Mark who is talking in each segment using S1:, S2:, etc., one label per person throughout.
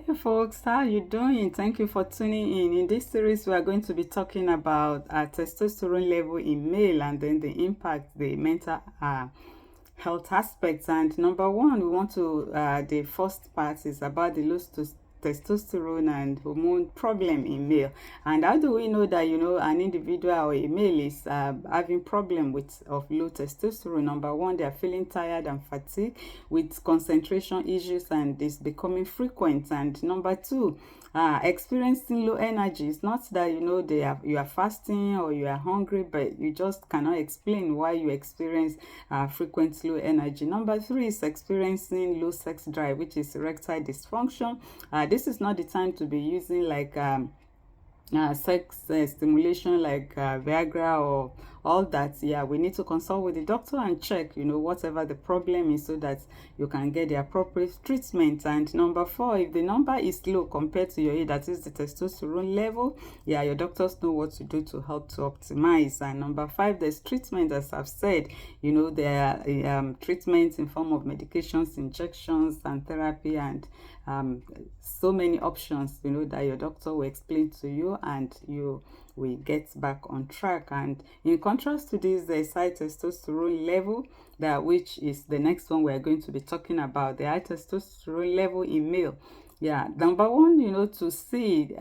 S1: Hey folks, how you doing? Thank you for tuning in. In this series, we are going to be talking about testosterone level in male and then the impact, the mental health aspects. And number one, we want to, the first part is about the low testosterone and hormone problem in male. And how do we know that, an individual or a male is having problem of low testosterone? Number one, they are feeling tired and fatigued with concentration issues, and it's becoming frequent. And number two, experiencing low energy. It's not that you are fasting or you are hungry, but you just cannot explain why you experience frequent low energy. Number three is experiencing low sex drive, which is erectile dysfunction. This is not the time to be using like sex stimulation like Viagra or all that. Yeah, we need to consult with the doctor and check, whatever the problem is, so that you can get the appropriate treatment. And number four, if the number is low compared to your age, that is the testosterone level, yeah, your doctors know what to do to help to optimize. And number five, there's treatment. As I've said, there are treatments in form of medications, injections, and therapy, and so many options, that your doctor will explain to you, and you will get back on track. And in contrast to this, the high testosterone level, that which is the next one we're going to be talking about, the high testosterone level in male. Yeah, number one, to see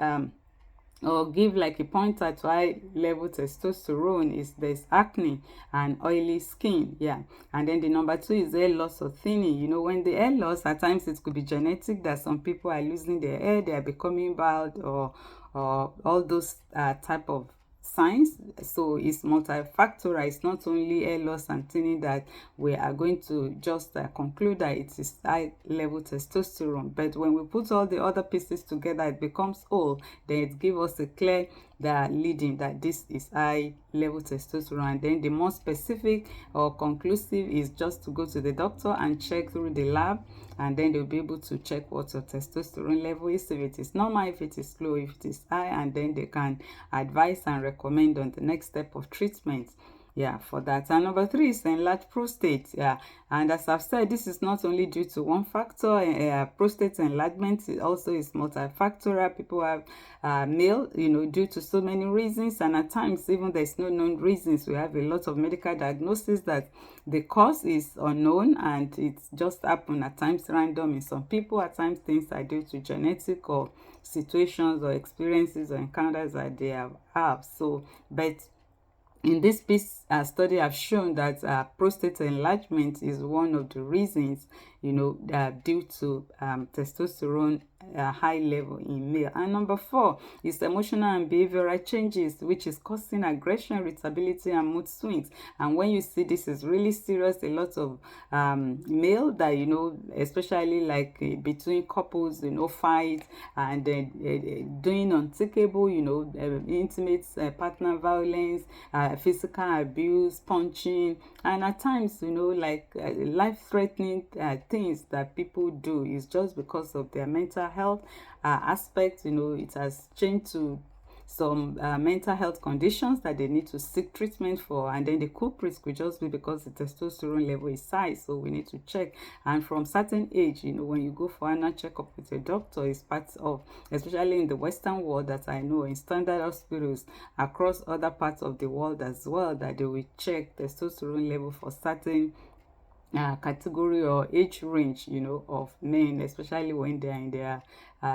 S1: or give like a pointer to high level testosterone is there's acne and oily skin. Yeah, and then the number two is hair loss or thinning. When the hair loss, at times it could be genetic, that some people are losing their hair, they are becoming bald, or all those type of signs. So it's multifactorial. It's not only hair loss and thinning that we are going to just conclude that it is high level testosterone. But when we put all the other pieces together, it becomes whole. Then it gives us a clear leading that this is high level testosterone. And then the more specific or conclusive is just to go to the doctor and check through the lab, and then they'll be able to check what your testosterone level is, if it is normal, if it is low, if it is high, and then they can advise and recommend on the next step of treatment. Yeah, for that. And number three is enlarged prostate. Yeah, and as I've said, this is not only due to one factor. Prostate enlargement also is multifactorial. People have male, due to so many reasons, and at times even there's no known reasons. We have a lot of medical diagnosis that the cause is unknown, and it's just happen at times random in some people. At times things are due to genetic or situations or experiences or encounters that they have. So, but in this piece study, I've shown that prostate enlargement is one of the reasons, due to testosterone high level in male. And number four is emotional and behavioral changes, which is causing aggression, irritability, and mood swings. And when you see this is really serious, a lot of male that, especially like between couples, fight, and doing unthinkable, intimate partner violence, physical abuse, punching, and at times, like life-threatening things that people do is just because of their mental health aspect. It has changed to some mental health conditions that they need to seek treatment for, and then the culprit could just be because the testosterone level is high. So we need to check, and from certain age, when you go for annual checkup with a doctor, is part of, especially in the Western world, that I know in standard hospitals across other parts of the world as well, that they will check testosterone level for certain category or age range, of men, especially when they are in their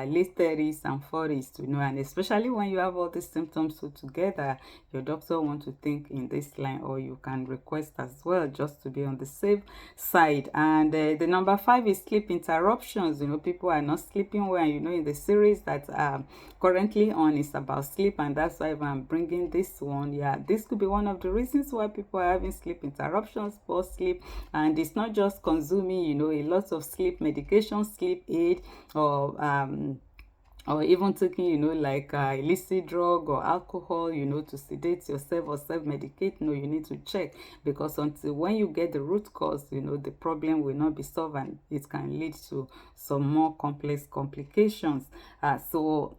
S1: late 30s and 40s, and especially when you have all these symptoms put together, your doctor want to think in this line, or you can request as well, just to be on the safe side. And the number five is sleep interruptions. People are not sleeping well. In the series that currently on is about sleep, and that's why I'm bringing this one. Yeah, this could be one of the reasons why people are having sleep interruptions, poor sleep. And it's not just consuming, a lot of sleep medication, sleep aid, or or even taking, like illicit drug or alcohol, to sedate yourself or self-medicate. No, you need to check, because until when you get the root cause, the problem will not be solved, and it can lead to some more complex complications. So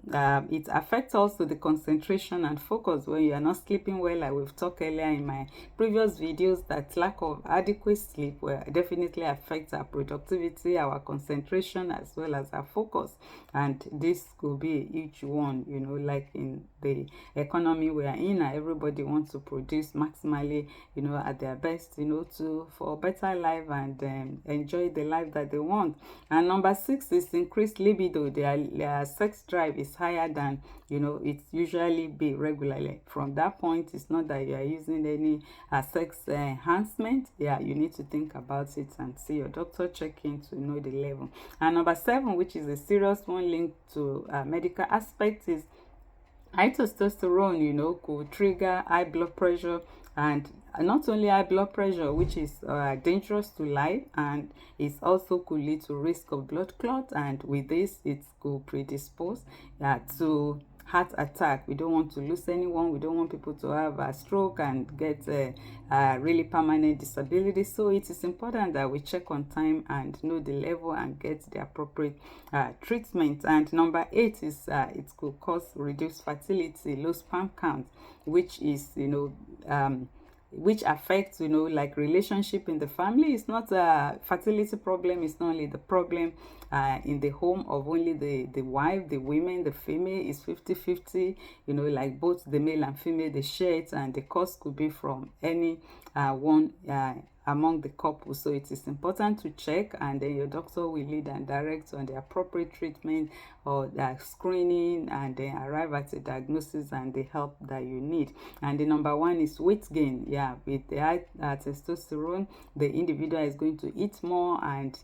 S1: it affects also the concentration and focus when you are not sleeping well. Like we've talked earlier in my previous videos, that lack of adequate sleep will definitely affect our productivity, our concentration, as well as our focus. And this could be each one, like in the economy we are in, everybody wants to produce maximally, at their best, to for a better life, and enjoy the life that they want. And number 6 is increased libido. Their sex drive is higher than, it's usually be regularly. From that point, it's not that you are using any sex enhancement. Yeah, you need to think about it and see your doctor, check in to know the level. And number 7, which is a serious one linked to medical aspects, is high testosterone, could trigger high blood pressure, and not only high blood pressure, which is dangerous to life, and it also could lead to risk of blood clot, and with this, it could predispose to heart attack. We don't want to lose anyone. We don't want people to have a stroke and get a really permanent disability. So it is important that we check on time and know the level and get the appropriate treatment. And number 8 is it could cause reduced fertility, low sperm count, which is, which affects, like relationship in the family. It's not a fertility problem. It's not only the problem in the home of only the wife, the women, the female. Is 50-50, like both the male and female, they share it, and the cause could be from any one among the couple. So it is important to check, and then your doctor will lead and direct on the appropriate treatment or the screening, and then arrive at a diagnosis and the help that you need. And the number 1 is weight gain. Yeah, with the high testosterone, the individual is going to eat more and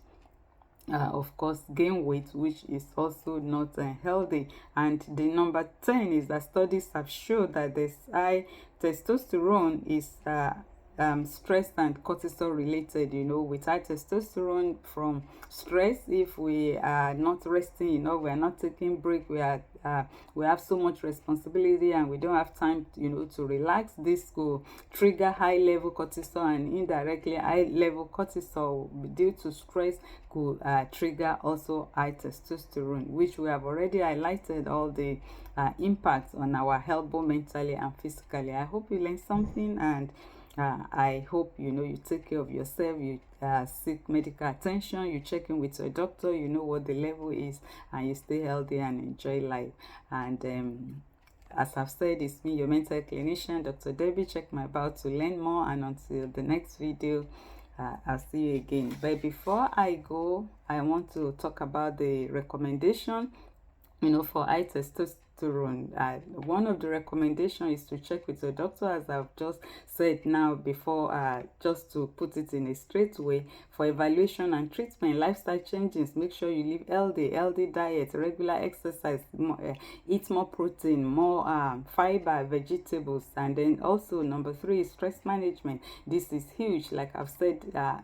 S1: of course gain weight, which is also not healthy. And the number 10 is that studies have shown that this high testosterone is stress and cortisol related. With high testosterone from stress, if we are not resting, we are not taking break, we have so much responsibility and we don't have time, to relax. This will trigger high level cortisol, and indirectly high level cortisol due to stress could trigger also high testosterone, which we have already highlighted all the impacts on our health, both mentally and physically. I hope you learned something, and I hope you take care of yourself, you seek medical attention, you check in with your doctor, you know what the level is, and you stay healthy and enjoy life. And as I've said, it's me, your mental clinician, Dr. Debbie. Check my bio to learn more, and until the next video, I'll see you again. But before I go, I want to talk about the recommendation, for high testosterone. One of the recommendations is to check with your doctor, as I've just said now before, just to put it in a straight way, for evaluation and treatment. Lifestyle changes, make sure you live healthy diet, regular exercise, eat more protein, more fiber, vegetables. And then also number 3 is stress management. This is huge. Like I've said,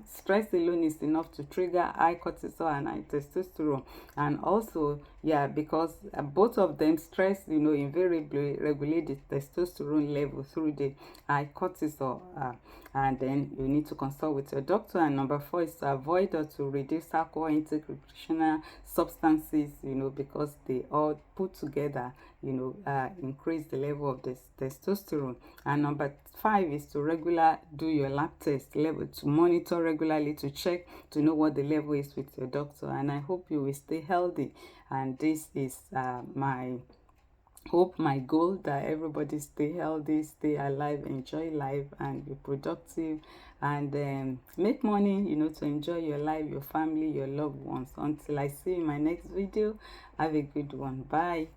S1: stress alone is enough to trigger high cortisol and high testosterone. And also, yeah, because both of them, stress, invariably regulate the testosterone level through the high cortisol. And then you need to consult with your doctor. And number 4 is to avoid or to reduce alcohol intake, recreational substances, because they all put together, increase the level of this testosterone. And number 5 is to do your lab test level, to monitor regularly, to check, to know what the level is with your doctor. And I hope you will stay healthy. And this is my hope, my goal, that everybody stay healthy, stay alive, enjoy life, and be productive, and make money, to enjoy your life, your family, your loved ones. Until I see you in my next video, have a good one. Bye.